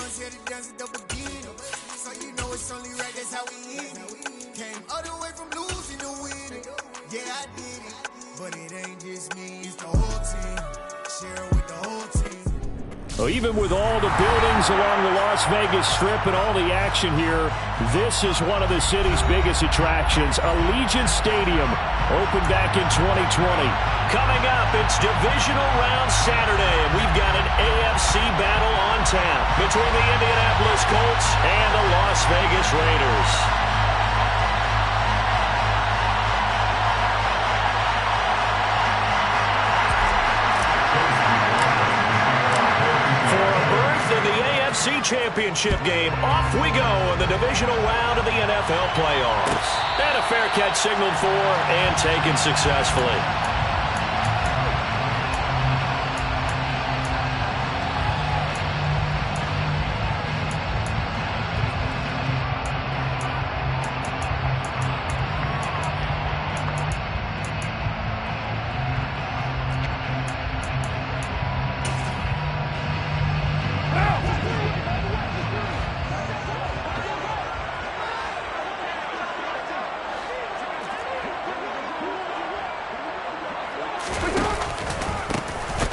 ones here to dance at the beginning. So you know it's only right, that's how we eat it. Came all the way from losing to winning. Yeah, I did it. But it ain't just me, it's the whole team. Share it with the whole team. Well, even with all the buildings along the Las Vegas Strip and all the action here, this is one of the city's biggest attractions. Allegiant Stadium opened back in 2020. Coming up, it's Divisional Round Saturday, and we've got an AFC battle on tap between the Indianapolis Colts and the Las Vegas Raiders. Championship game. Off we go in the divisional round of the NFL playoffs. And a fair catch signaled for and taken successfully.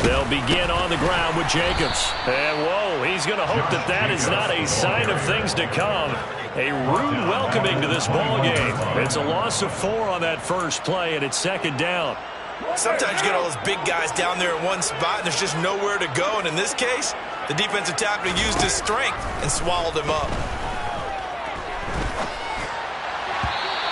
They'll begin on the ground with Jacobs. And, whoa, he's going to hope that that is not a sign of things to come. A rude welcoming to this ball game. It's a loss of 4 on that first play, and it's second down. Sometimes you get all those big guys down there in one spot, and there's just nowhere to go. And in this case, the defensive tackle used his strength and swallowed him up.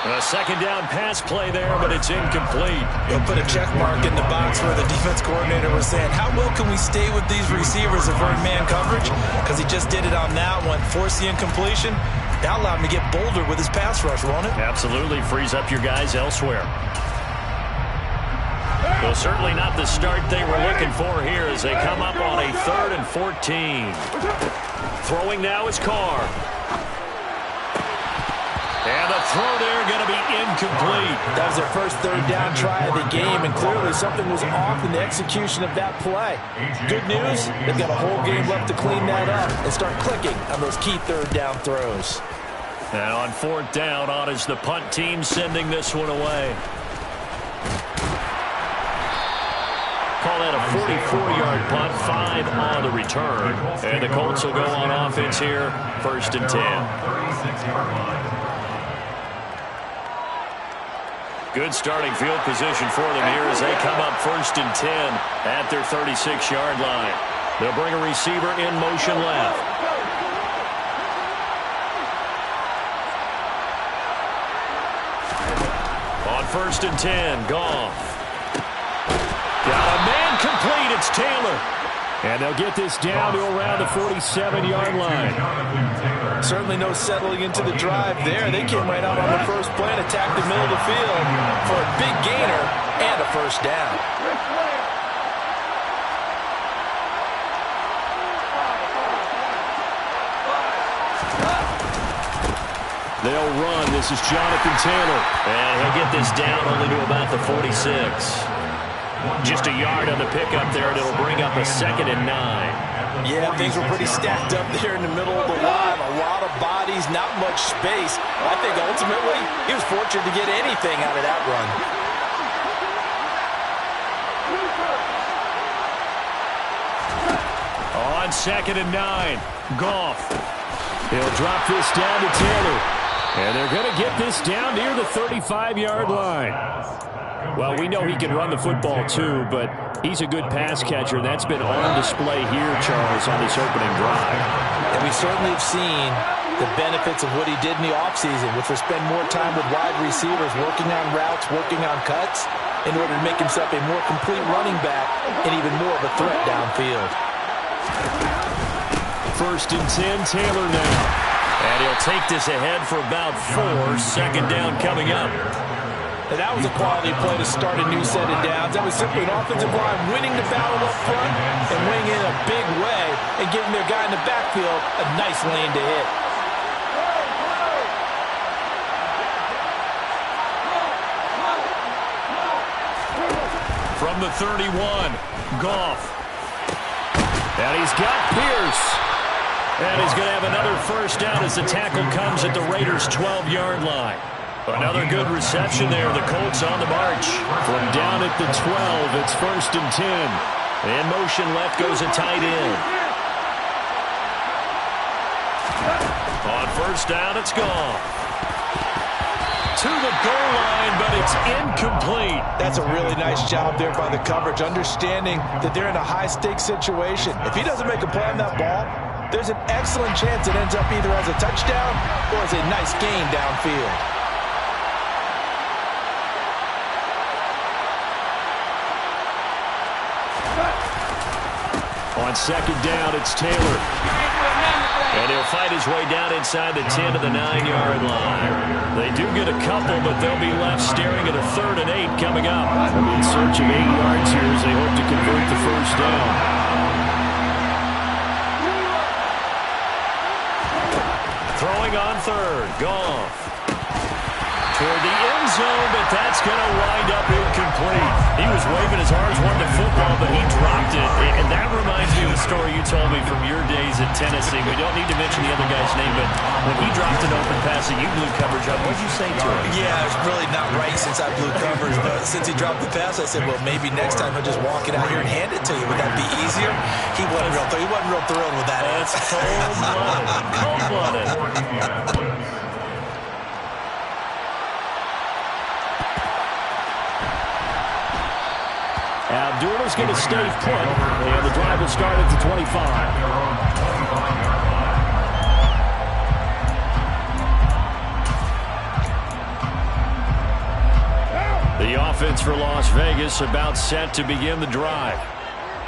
A second down pass play there, but it's incomplete. He'll put a check mark in the box where the defense coordinator was saying, how well can we stay with these receivers if we're in man coverage? Because he just did it on that one, forced the incompletion. That allowed him to get bolder with his pass rush, won't it? Absolutely, frees up your guys elsewhere. Well, certainly not the start they were looking for here as they come up on a 3rd and 14. Throwing now is Carr. And the throw there going to be incomplete. That was their first 3rd down try of the game, and clearly something was off in the execution of that play. Good news, they've got a whole game left to clean that up and start clicking on those key 3rd down throws. And on 4th down, on is the punt team sending this one away. Call that a 44-yard punt, 5 on the return. And the Colts will go on offense here, 1st and 10. Good starting field position for them here as they come up 1st and 10 at their 36-yard line. They'll bring a receiver in motion left. On 1st and 10, Goff. Got a man complete. It's Taylor. And they'll get this down to around the 47-yard line. Certainly no settling into the drive there. They came right out on the first play and attacked the middle of the field for a big gainer and a 1st down. They'll run. This is Jonathan Taylor. And he'll get this down only to about the 46. Just a yard on the pickup there, and it'll bring up a 2nd and 9. Yeah, things were pretty stacked up there in the middle of the line. A lot of bodies, not much space. I think ultimately he was fortunate to get anything out of that run. On 2nd and 9, Goff. He'll drop this down to Taylor. And they're going to get this down near the 35-yard line. Well, we know he can run the football too, but he's a good pass catcher. That's been on display here, Charles, on this opening drive. And we certainly have seen the benefits of what he did in the offseason, which was spend more time with wide receivers, working on routes, working on cuts, in order to make himself a more complete running back and even more of a threat downfield. 1st and 10, Taylor now. And he'll take this ahead for about 4. 2nd down coming up. And that was a quality play to start a new set of downs. That was simply an offensive line winning the battle up front and winning in a big way and giving their guy in the backfield a nice lane to hit. From the 31, Goff. And he's got Pierce. And he's going to have another first down as the tackle comes at the Raiders' 12-yard line. Another good reception there. The Colts on the march. From down at the 12, it's 1st and 10. And motion left goes a tight end. On first down, it's gone. To the goal line, but it's incomplete. That's a really nice job there by the coverage, understanding that they're in a high-stakes situation. If he doesn't make a play on that ball, there's an excellent chance it ends up either as a touchdown or as a nice gain downfield. On second down, it's Taylor. And he'll fight his way down inside the 10 to the 9-yard line. They do get a couple, but they'll be left staring at a 3rd and 8 coming up. In search of 8 yards here as they hope to convert the first down. Throwing on 3rd, Goff. Toward the end zone, but that's going to wind up incomplete. He was waving his arms, wanted the football, but he dropped it. And that reminds me of the story you told me from your days at Tennessee. We don't need to mention the other guy's name, but when he dropped an open pass and you blew coverage up, what did you say to him? Yeah, it's really not right since I blew coverage, but since he dropped the pass, I said, well, maybe next time he'll just walk it out here and hand it to you. Would that be easier? He wasn't real thrilled with that. That's cold-blooded. Cold-blooded. Abdullah's going to stay put, and the drive will start at the 25. The offense for Las Vegas about set to begin the drive.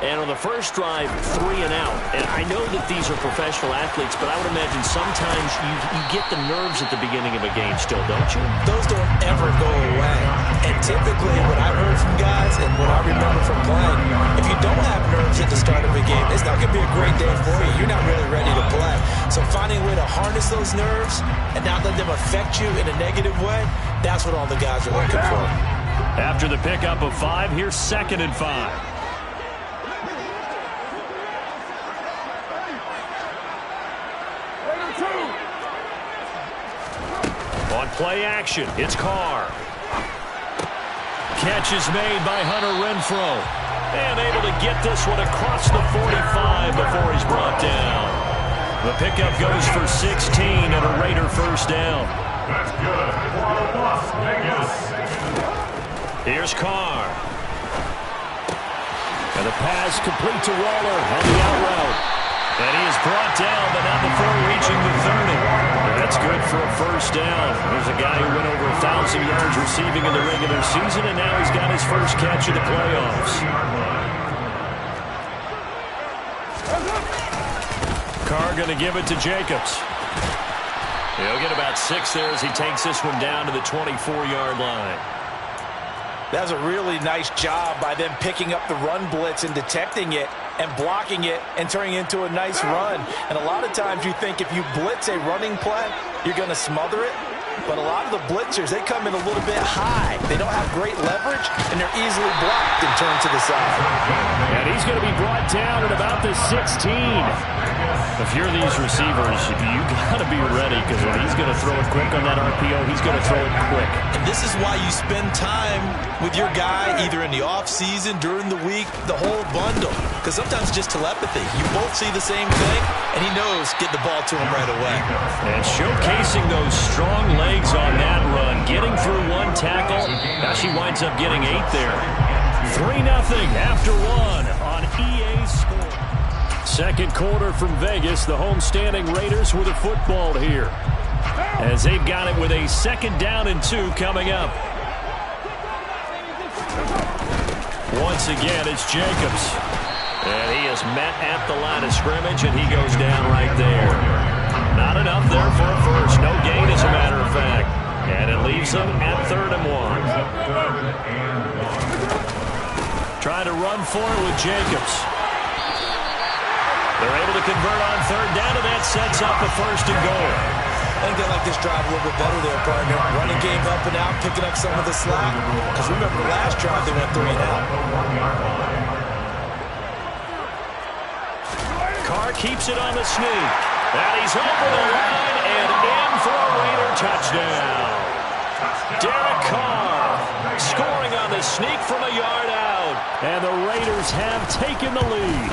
And on the first drive, 3 and out. And I know that these are professional athletes, but I would imagine sometimes you get the nerves at the beginning of a game still, don't you? Those don't ever go away. And typically what I've heard from guys and what I remember from playing, if you don't have nerves at the start of a game, it's not going to be a great day for you. You're not really ready to play. So finding a way to harness those nerves and not let them affect you in a negative way, that's what all the guys are looking for. After the pickup of 5, here's 2nd and 5. On play action, it's Carr. Catch is made by Hunter Renfrow. And able to get this one across the 45 before he's brought down. The pickup goes for 16 and a Raider first down. That's good for Las Vegas. Here's Carr. And the pass complete to Waller on the out route. And he is brought down, but not before reaching the 30. That's good for a first down. There's a guy who went over 1,000 yards receiving in the regular season, and now he's got his first catch of the playoffs. Carr going to give it to Jacobs. He'll get about 6 there as he takes this one down to the 24-yard line. That's a really nice job by them picking up the run blitz and detecting it and blocking it and turning it into a nice run. And a lot of times you think if you blitz a running play, you're going to smother it. But a lot of the blitzers, they come in a little bit high. They don't have great leverage, and they're easily blocked and turned to the side. And he's going to be brought down at about the 16. If you're these receivers, you got to be ready, because when he's going to throw it quick on that RPO, he's going to throw it quick. And this is why you spend time with your guy either in the offseason, during the week, the whole bundle. Because sometimes it's just telepathy. You both see the same thing, and he knows get the ball to him right away. And showcasing those strong legs on that run, getting through one tackle. Now she winds up getting 8 there. 3-0 after 1 on EA Sports. Second quarter from Vegas. The homestanding Raiders with a football here, as they've got it with a 2nd down and 2 coming up. Once again, it's Jacobs. And he is met at the line of scrimmage, and he goes down right there. Not enough there for a first. No gain, as a matter of fact. And it leaves them at 3rd and 1. Trying to run for it with Jacobs. They're able to convert on 3rd down, and that sets up a 1st and goal. I think they like this drive a little bit better there, partner. Running game up and out, picking up some of the slack. Because remember, the last drive they went 3 and out. Carr keeps it on the sneak. And he's over the line and in for a Raider touchdown. Derek Carr scoring on the sneak from a yard out. And the Raiders have taken the lead.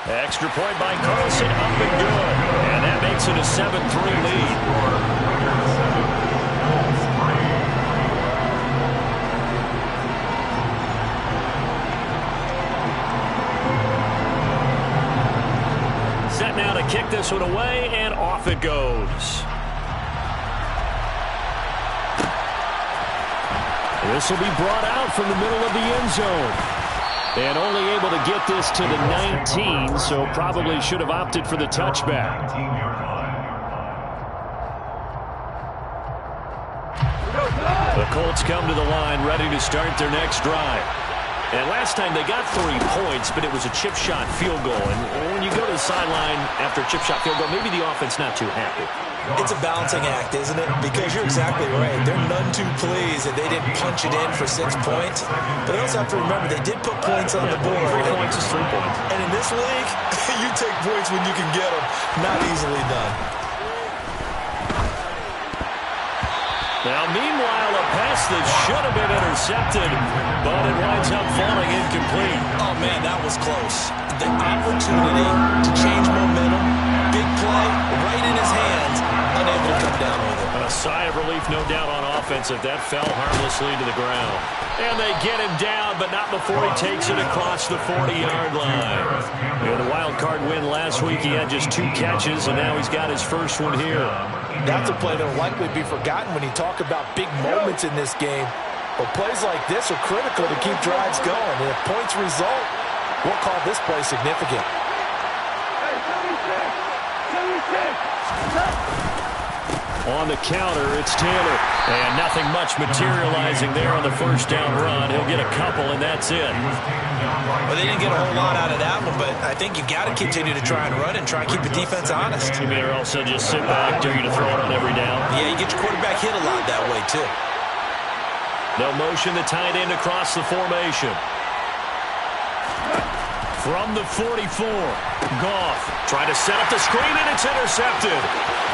Extra point by Carlson, up and good. And that makes it a 7-3 lead. Set now to kick this one away, and off it goes. This will be brought out from the middle of the end zone. And only able to get this to the 19, so probably should have opted for the touchback. The Colts come to the line, ready to start their next drive. And last time they got 3 points, but it was a chip shot field goal. And when you go to the sideline after a chip shot field goal, maybe the offense not too happy. It's a balancing act, isn't it? Because you're exactly right. They're none too pleased that they didn't punch it in for 6 points. But they also have to remember they did put points on the board. 3 points is 3 points. And in this league, you take points when you can get them. Not easily done. Now, meanwhile, a pass that should have been intercepted, but it winds up falling incomplete. Oh, man, that was close. The opportunity to change momentum, big play, right in his hands, unable to come down with it. A sigh of relief, no doubt, on offense if that fell harmlessly to the ground. And they get him down, but not before he takes it across the 40-yard line. In the wild card win last week, he had just 2 catches, and now he's got his first one here. That's a play that will likely be forgotten when you talk about big moments in this game. But plays like this are critical to keep drives going. And if points result, we'll call this play significant. On the counter, it's Taylor. And nothing much materializing there on the first down run. He'll get a couple, and that's it. Well, they didn't get a whole lot out of that one, but I think you got to continue to try and run and try and keep the defense honest. You mean, or also just sit back, dare you to throw it on every down? Yeah, you get your quarterback hit a lot that way, too. No motion, the tight end across the formation. From the 44, Goff trying to set up the screen, and it's intercepted.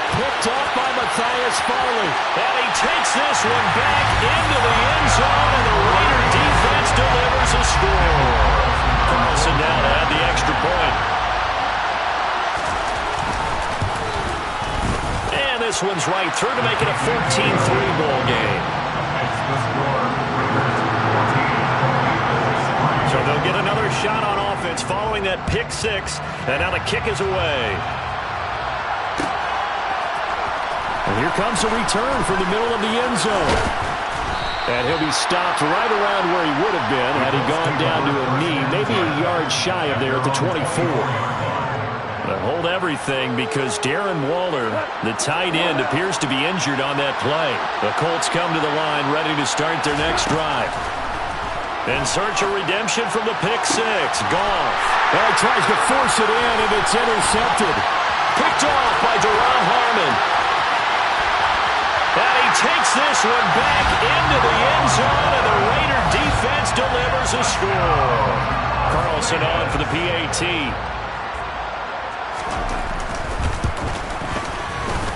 Picked off by Matthias Farley. And he takes this one back into the end zone, and the Raider defense delivers a score. Carlson now to add the extra point. And this one's right through to make it a 14-3 ball game. So they'll get another shot on offense following that pick 6, and now the kick is away. And here comes a return from the middle of the end zone. And he'll be stopped right around where he would have been had he gone down to a knee, maybe a yard shy of there at the 24. But hold everything because Darren Waller, the tight end, appears to be injured on that play. The Colts come to the line ready to start their next drive. In search of redemption from the pick 6. Goff. Well, he tries to force it in, and it's intercepted. Picked off by Deron Harmon. And he takes this one back into the end zone, and the Raider defense delivers a score. Carlson on for the PAT.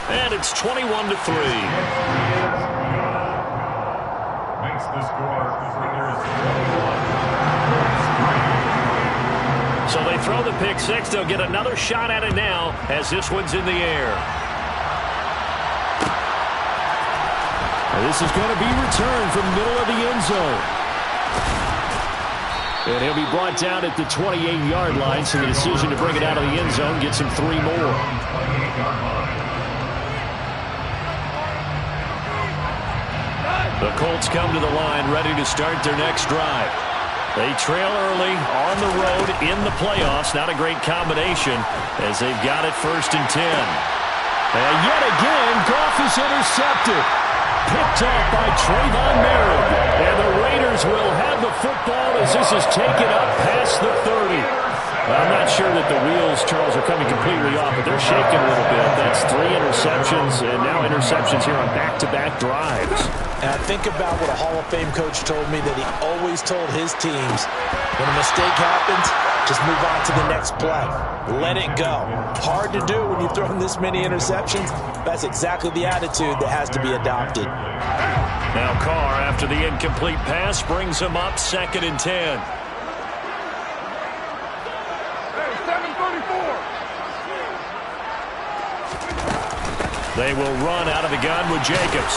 And it's 21-3. Makes the score. So they throw the pick 6. They'll get another shot at it now as this one's in the air. This is going to be returned from the middle of the end zone. And he'll be brought down at the 28-yard line, so the decision to bring it out of the end zone gets him 3 more. The Colts come to the line ready to start their next drive. They trail early on the road in the playoffs. Not a great combination as they've got it 1st and 10. And yet again, Goff is intercepted. Picked off by Trayvon Merritt. And the Raiders will have the football as this is taken up past the 30. Well, I'm not sure that the wheels, Charles, are coming completely off, but they're shaking a little bit. That's 3 interceptions, and now interceptions here on back-to-back drives. And I think about what a Hall of Fame coach told me that he always told his teams, when a mistake happens, just move on to the next play. Let it go. Hard to do when you've thrown this many interceptions. That's exactly the attitude that has to be adopted. Now Carr, after the incomplete pass, brings him up 2nd and 10. They will run out of the gun with Jacobs.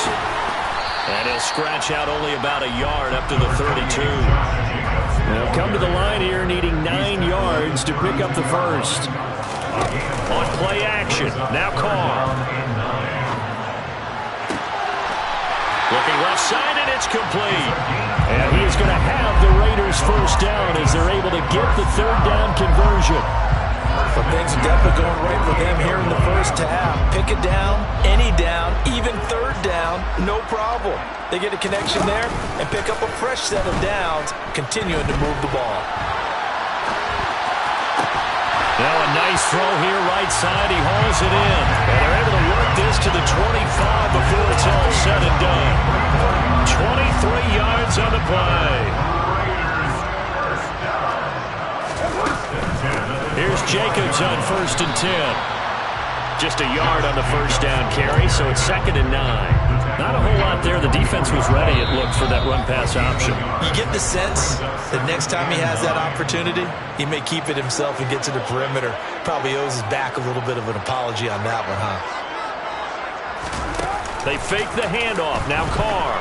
And he'll scratch out only about a yard up to the 32. They'll come to the line here needing 9 yards to pick up the first. On play action, now Carr. Looking left side, and it's complete. And he is going to have the Raiders first down as they're able to get the 3rd down conversion. But things are definitely going right for them here in the first half. Pick it down, any down, even 3rd down, no problem. They get a connection there and pick up a fresh set of downs, continuing to move the ball. Now a nice throw here, right side. He hauls it in. And they're able to work this to the 25 before it's all said and done. 23 yards on the play. Here's Jacobs on 1st and 10. Just a yard on the first down carry, so it's 2nd and 9. Not a whole lot there. The defense was ready, it looked, for that run-pass option. You get the sense that next time he has that opportunity, he may keep it himself and get to the perimeter. Probably owes his back a little bit of an apology on that one, huh? They fake the handoff. Now Carr.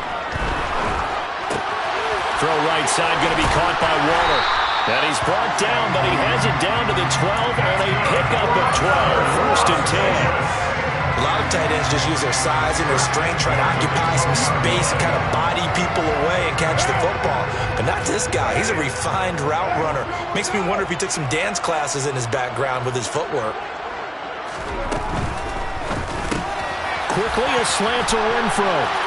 Throw right side, going to be caught by Waller. And he's brought down, but he has it down to the 12 on a pickup of 12. 1st and 10. A lot of tight ends just use their size and their strength, try to occupy some space and kind of body people away and catch the football. But not this guy. He's a refined route runner. Makes me wonder if he took some dance classes in his background with his footwork. Quickly a slant to Renfro.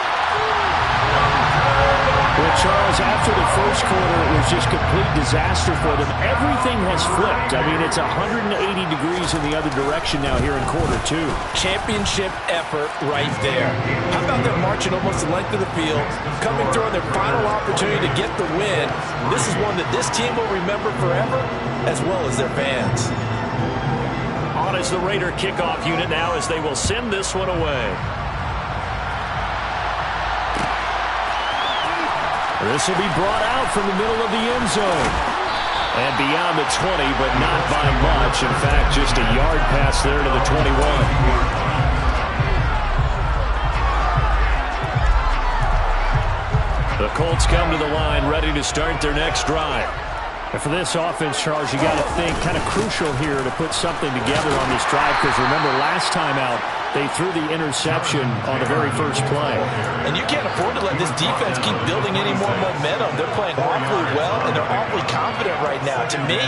Well, Charles, after the first quarter, it was just complete disaster for them. Everything has flipped. I mean, it's 180 degrees in the other direction now here in quarter 2. Championship effort right there. How about them marching almost the length of the field, coming through on their final opportunity to get the win? This is one that this team will remember forever, as well as their fans. On is the Raider kickoff unit now as they will send this one away. This will be brought out from the middle of the end zone. And beyond the 20, but not by much. In fact, just a yard pass there to the 21. The Colts come to the line, ready to start their next drive. And for this offense, Charles, you got to think kind of crucial here to put something together on this drive, because remember, last time out, they threw the interception on the very first play. And you can't afford to let this defense keep building any more momentum. They're playing awfully well, and they're awfully confident right now. To me,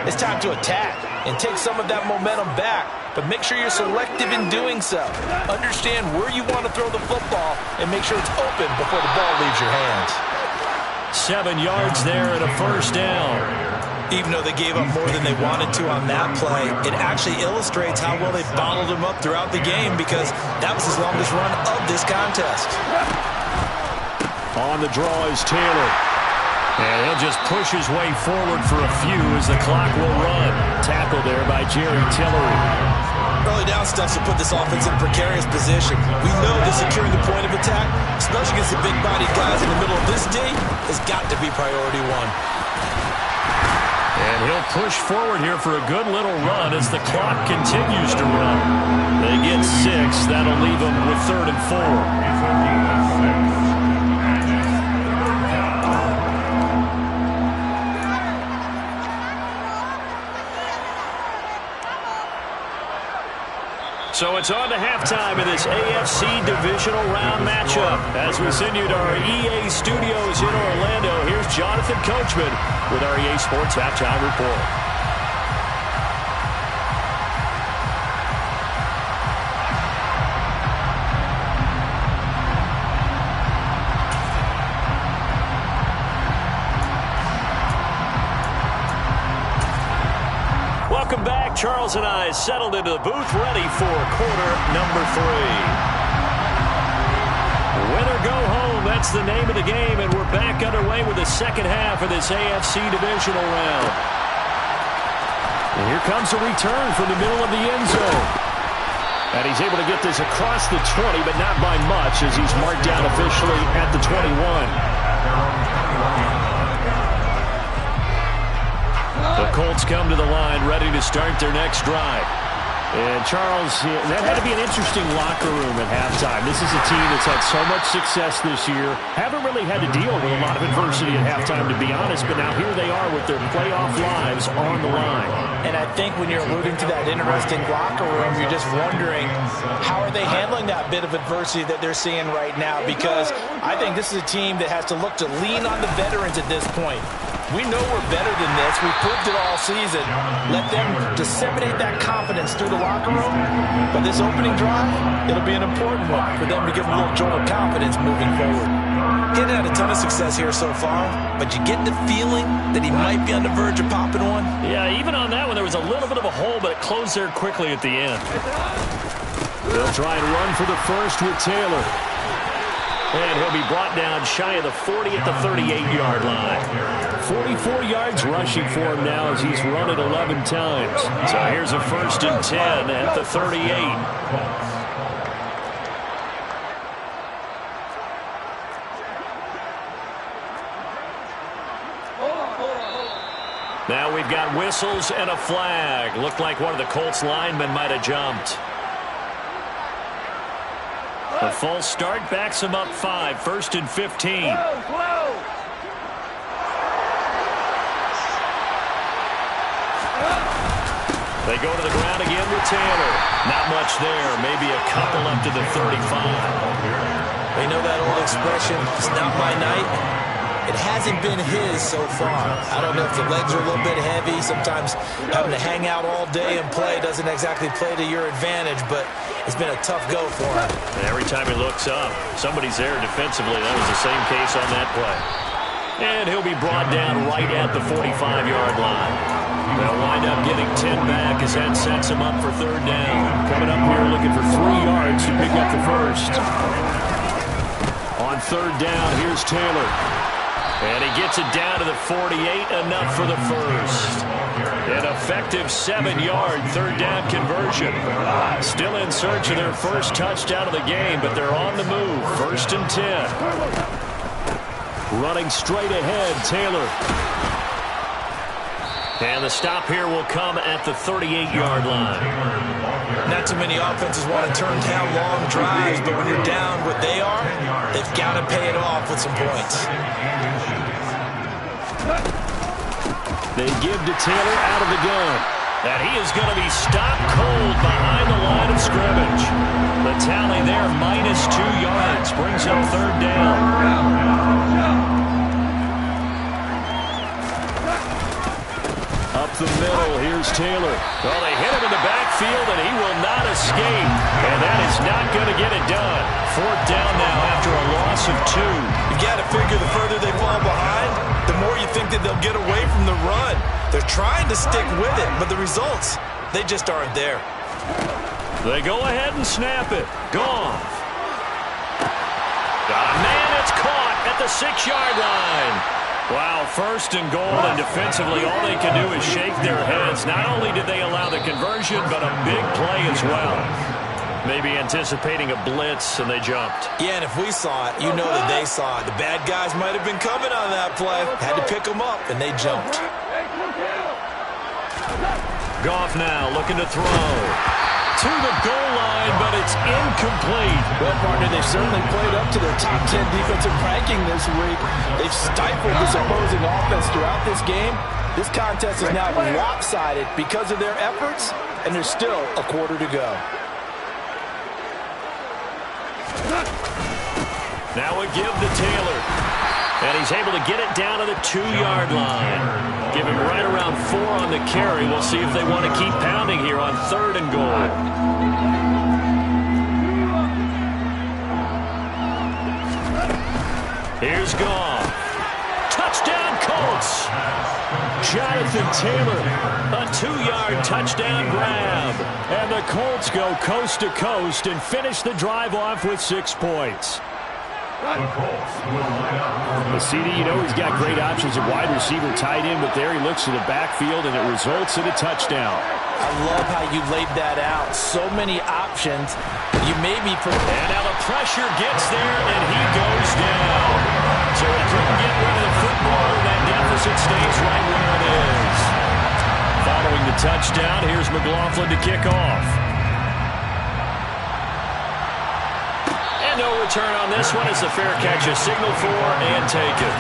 it's time to attack and take some of that momentum back. But make sure you're selective in doing so. Understand where you want to throw the football and make sure it's open before the ball leaves your hands. 7 yards there and a first down. Even though they gave up more than they wanted to on that play, it actually illustrates how well they bottled him up throughout the game, because that was his longest run of this contest. On the draw is Taylor. And he'll just push his way forward for a few as the clock will run. Tackle there by Jerry Tillery. Early down stuff to put this offense in a precarious position. We know that securing the point of attack, especially against the big-bodied guys in the middle of this D, has got to be priority one. And he'll push forward here for a good little run as the clock continues to run. They get 6. That'll leave them with 3rd and 4. So it's on to halftime in this AFC Divisional Round matchup. As we send you to our EA studios in Orlando, here's Jonathan Coachman with our EA Sports Halftime Report. Charles and I settled into the booth, ready for quarter number 3. Win or go home, that's the name of the game, and we're back underway with the second half of this AFC divisional round. And here comes a return from the middle of the end zone. And he's able to get this across the 20, but not by much, as he's marked down officially at the 21. The Colts come to the line, ready to start their next drive. And Charles, that had to be an interesting locker room at halftime. This is a team that's had so much success this year. Haven't really had to deal with a lot of adversity at halftime, to be honest. But now here they are with their playoff lives on the line. And I think when you're alluding to that interesting locker room, you're just wondering, how are they handling that bit of adversity that they're seeing right now? Because I think this is a team that has to look to lean on the veterans at this point. We know we're better than this. We've proved it all season. Let them disseminate that confidence through the locker room. But this opening drive, it'll be an important one for them to give them a little jolt of confidence moving forward. Getting had a ton of success here so far, but you get the feeling that he might be on the verge of popping one. Yeah, even on that one, there was a little bit of a hole, but it closed there quickly at the end. They'll try and run for the first with Taylor. And he'll be brought down shy of the 40 at the 38-yard line. 44 yards rushing for him now as he's run it 11 times. So here's a 1st and 10 at the 38. Now we've got whistles and a flag. Looked like one of the Colts linemen might have jumped. The false start backs him up 5, 1st and 15. They go to the ground again with Taylor. Not much there. Maybe a couple up to the 35. You know that old expression, it's not my night? It hasn't been his so far. I don't know if the legs are a little bit heavy. Sometimes having to hang out all day and play doesn't exactly play to your advantage, but it's been a tough go for him. And every time he looks up, somebody's there defensively. That was the same case on that play. And he'll be brought down right at the 45-yard line. They'll wind up getting 10 back as that sets him up for 3rd down. Coming up here looking for 3 yards to pick up the first. On 3rd down, here's Taylor. And he gets it down to the 48, enough for the first. An effective 7-yard 3rd down conversion. Still in search of their first touchdown of the game, but they're on the move. 1st and 10. Running straight ahead, Taylor. And the stop here will come at the 38-yard line. Not too many offenses want to turn down long drives, but when you're down what they are, they've got to pay it off with some points. They give to Taylor out of the gun. And he is going to be stopped cold behind the line of scrimmage. The tally there, -2 yards, brings up 3rd down. Up the middle, here's Taylor. Well, they hit him in the backfield, and he will not escape. And that is not going to get it done. 4th down now after a loss of 2. You got to figure the further they fall behind, the more you think that they'll get away from the run. They're trying to stick with it, but the results, they just aren't there. They go ahead and snap it. Goff. Got a man that's caught at the 6-yard line. Wow, 1st and goal, and defensively all they can do is shake their heads. Not only did they allow the conversion, but a big play as well. Maybe anticipating a blitz, and they jumped. Yeah, and if we saw it, you know that they saw it. The bad guys might have been coming on that play. Had to pick them up, and they jumped. Goff now looking to throw. To the goal line, but it's incomplete. Well, partner, they've certainly played up to their top 10 defensive ranking this week. They've stifled this opposing offense throughout this game. This contest is now lopsided because of their efforts, and there's still a quarter to go. Now a give to Taylor. And he's able to get it down to the 2-yard line. Give him right around 4 on the carry. We'll see if they want to keep pounding here on 3rd and goal. Here's Goff. Touchdown, Colts. Jonathan Taylor, a 2-yard touchdown grab. And the Colts go coast to coast and finish the drive off with 6 points. The CD, you know, he's got great options at wide receiver, tight end, but there he looks to the backfield, and it results in a touchdown. I love how you laid that out. So many options. You may be... And now the pressure gets there, and he goes down. So he couldn't get rid of the football, and that deficit stays right where it is. Following the touchdown, here's McLaughlin to kick off. And no return on this one. It's a fair catch, a signal for, and take it.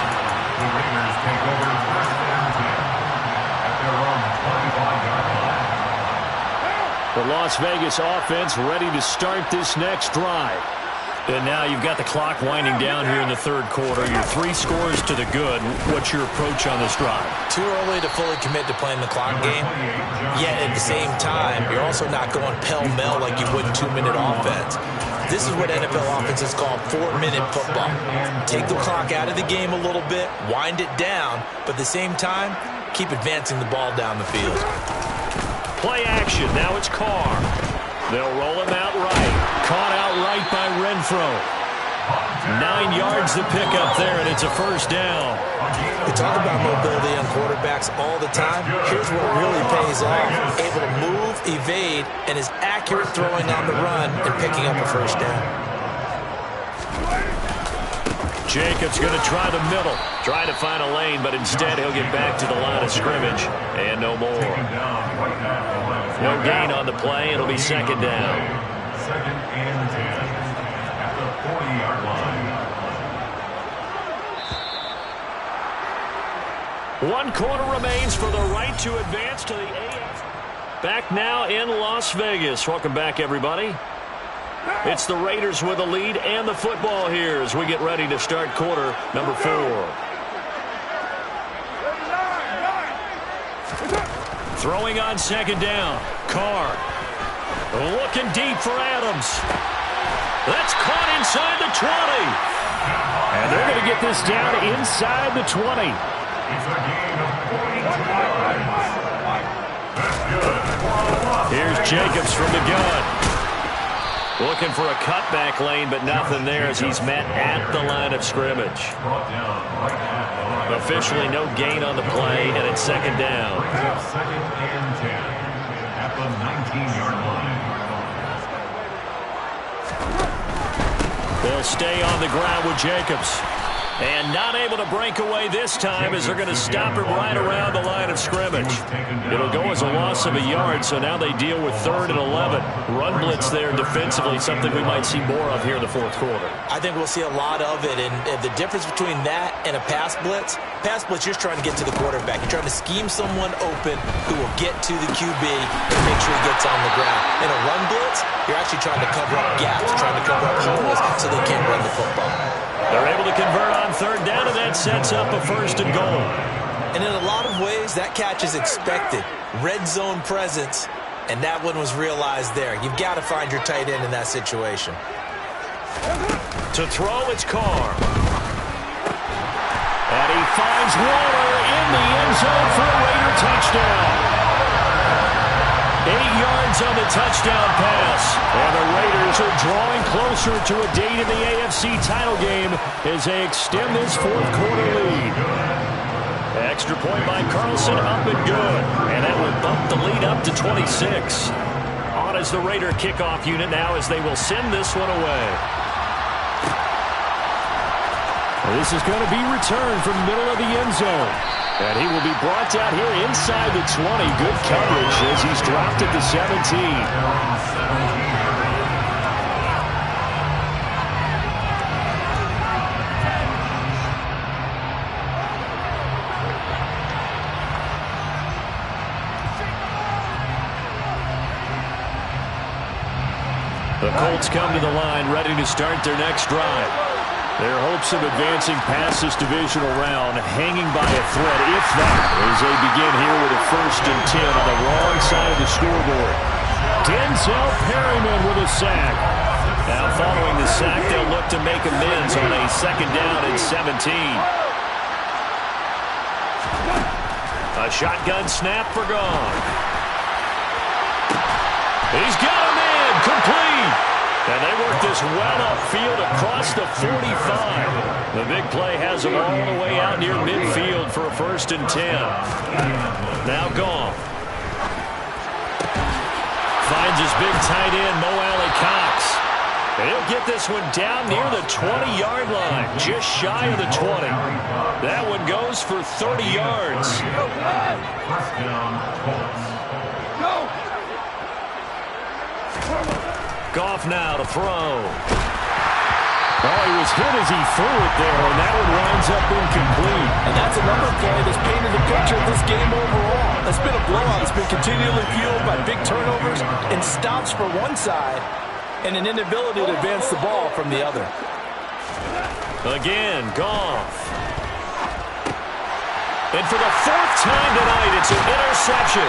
The Raiders take over first and 10 at their own 25-yard line. The Las Vegas offense ready to start this next drive. And now you've got the clock winding down here in the third quarter. Your 3 scores to the good. What's your approach on this drive? Too early to fully commit to playing the clock game. Yet at the same time, you're also not going pell-mell like you would in 2-minute offense. This is what NFL offenses call 4-minute football. Take the clock out of the game a little bit, wind it down, but at the same time, keep advancing the ball down the field. Play action. Now it's Carr. They'll roll him out right. Caught out right by Renfro. 9 yards the pickup there, and it's a first down. We talk about mobility on quarterbacks all the time. Here's where it really pays off. Able to move, evade, and is accurate throwing on the run and picking up a first down. Jacobs going to try the middle. Try to find a lane, but instead he'll get back to the line of scrimmage. And no more. No gain on the play. It'll be second down. Second and 10 at the 40-yard line. 1 quarter remains for the right to advance to the AFC. Back now in Las Vegas. Welcome back, everybody. It's the Raiders with the lead and the football here as we get ready to start quarter number 4. Throwing on second down. Carr. Looking deep for Adams. That's caught inside the 20. And they're going to get this down inside the 20. It's a gain of 42 yards. That's good. Here's Jacobs from the gun. Looking for a cutback lane, but nothing there as he's met at the line of scrimmage. Brought down right at the line. Officially no gain on the play, and it's second down. Second and 10 at the 19-yard line. They'll stay on the ground with Jacobs. And not able to break away this time as they're going to stop him right around the line of scrimmage. It'll go as a loss of a yard, so now they deal with 3rd and 11. Run blitz there defensively, something we might see more of here in the fourth quarter. I think we'll see a lot of it, and the difference between that and a pass blitz, you're just trying to get to the quarterback. You're trying to scheme someone open who will get to the QB and make sure he gets on the ground. In a run blitz, you're actually trying to cover up gaps, trying to cover up holes so they can't run the football. They're able to convert on 3rd down, and that sets up a 1st and goal. And in a lot of ways, that catch is expected. Red zone presence, and that one was realized there. You've got to find your tight end in that situation. To throw, it's Carr. And he finds Waller in the end zone for a Raider touchdown. 8 yards on the touchdown pass. And the Raiders are drawing closer to a date in the AFC title game as they extend this fourth quarter lead. Extra point by Carlson, up and good. And that will bump the lead up to 26. On as the Raider kickoff unit now as they will send this one away. This is going to be returned from the middle of the end zone. And he will be brought down here inside the 20. Good coverage as he's dropped at the 17. The Colts come to the line ready to start their next drive. Their hopes of advancing past this divisional round hanging by a thread, if that, as they begin here with a 1st and 10 on the wrong side of the scoreboard. Denzel Perryman with a sack. Now following the sack, they'll look to make amends on a 2nd down and 17. A A shotgun snap for Goff. He's got him in, complete. And they work this well upfield across the 45. The big play has them all the way out near midfield for a 1st and 10. Now Goff. Finds his big tight end, Mo Alley-Cox. And he'll get this one down near the 20-yard line, just shy of the 20. That one goes for 30 yards. First down, Colts. Goff now to throw. Oh, he was hit as he threw it there, and that one winds up incomplete. And that's another play that's painted the picture of this game overall. It's been a blowout. It's been continually fueled by big turnovers and stops for one side and an inability to advance the ball from the other. Again, Goff. And for the 4th time tonight, it's an interception.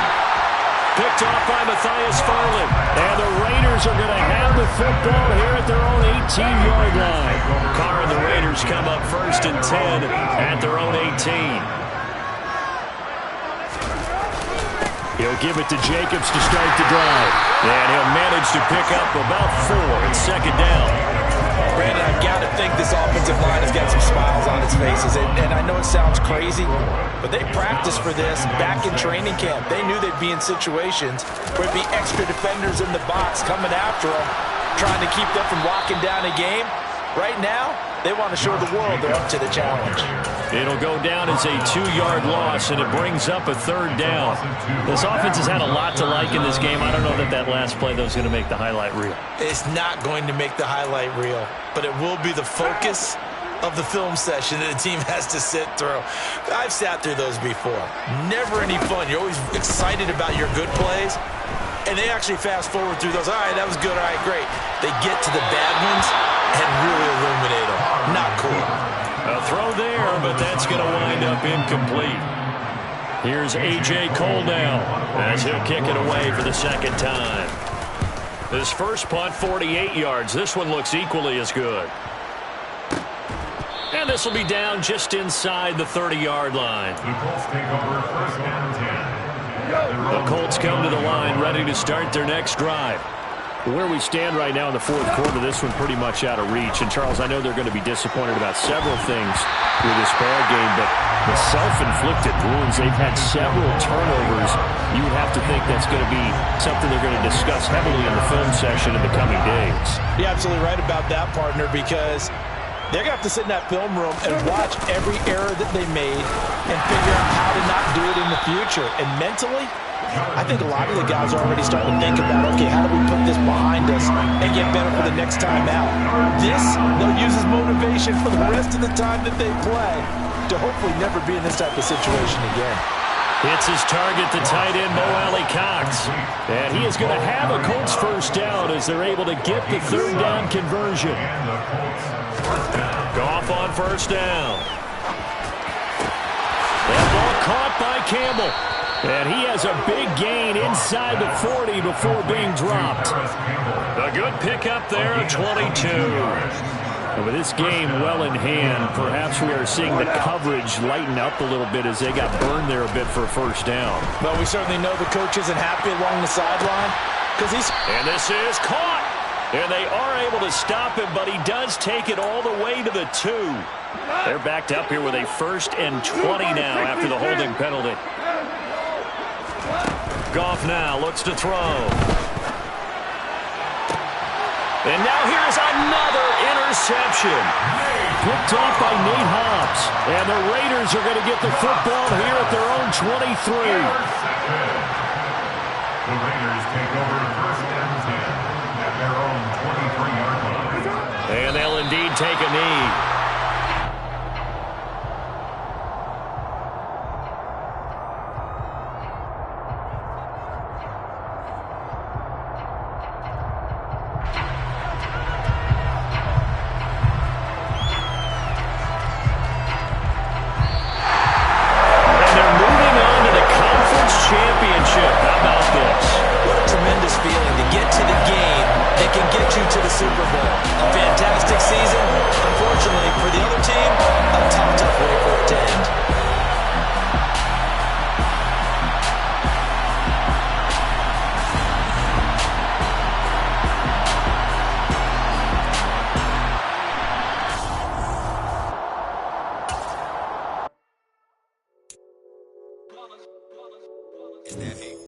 Picked off by Matthias Farley. And the Raiders are going to have the football here at their own 18-yard line. Carr and the Raiders come up 1st and 10 at their own 18. He'll give it to Jacobs to start the drive. And he'll manage to pick up about 4 and 2nd down. Brandon, I've got to think this offensive line has got some smiles on its faces. And I know it sounds crazy, but they practiced for this back in training camp. They knew they'd be in situations where it'd be extra defenders in the box coming after them, trying to keep them from locking down a game. Right now, they want to show the world they're up to the challenge. It'll go down as a 2-yard loss, and it brings up a 3rd down. This offense has had a lot to like in this game. I don't know that last play, though, is going to make the highlight reel. It's not going to make the highlight reel, but it will be the focus of the film session that the team has to sit through. I've sat through those before. Never any fun. You're always excited about your good plays, and they actually fast forward through those. All right, that was good. All right, great. They get to the bad ones and really illuminate them. Not cool. A throw there, but that's going to wind up incomplete. Here's A.J. Cole now as he'll kick it away for the 2nd time. His first punt, 48 yards. This one looks equally as good. And this will be down just inside the 30-yard line. The Colts take over 1st and 10. The Colts come to the line ready to start their next drive. Where we stand right now in the 4th quarter, this one pretty much out of reach. And, Charles, I know they're going to be disappointed about several things with this ball game, but the self-inflicted wounds, they've had several turnovers. You would have to think that's going to be something they're going to discuss heavily in the film session in the coming days. You're absolutely right about that, partner, because they're going to have to sit in that film room and watch every error that they made and figure out how to not do it in the future. And mentally, I think a lot of the guys are already starting to think about, okay, how do we put this behind us and get better for the next time out? This, they'll use as motivation for the rest of the time that they play to hopefully never be in this type of situation again. Hits his target, the tight end, Mo Alley-Cox. And he is going to have a Colts 1st down as they're able to get the 3rd down conversion. Goff on 1st down. That ball caught by Campbell. And he has a big gain inside the 40 before being dropped. A good pickup there, a 22. And with this game well in hand, perhaps we are seeing the coverage lighten up a little bit as they got burned there a bit for a 1st down. Well, we certainly know the coach isn't happy along the sideline because he's... And this is caught. And they are able to stop him, but he does take it all the way to the 2. They're backed up here with a 1st and 20 now after the holding penalty. Goff now looks to throw. And now here's another interception. Picked off by Nate Hobbs. And the Raiders are going to get the football here at their own 23. The Raiders take over 1st and 10 at their own 23-yard line. And they'll indeed take a knee. Super Bowl. A fantastic season. Unfortunately, for the other team, a tough way for it to end.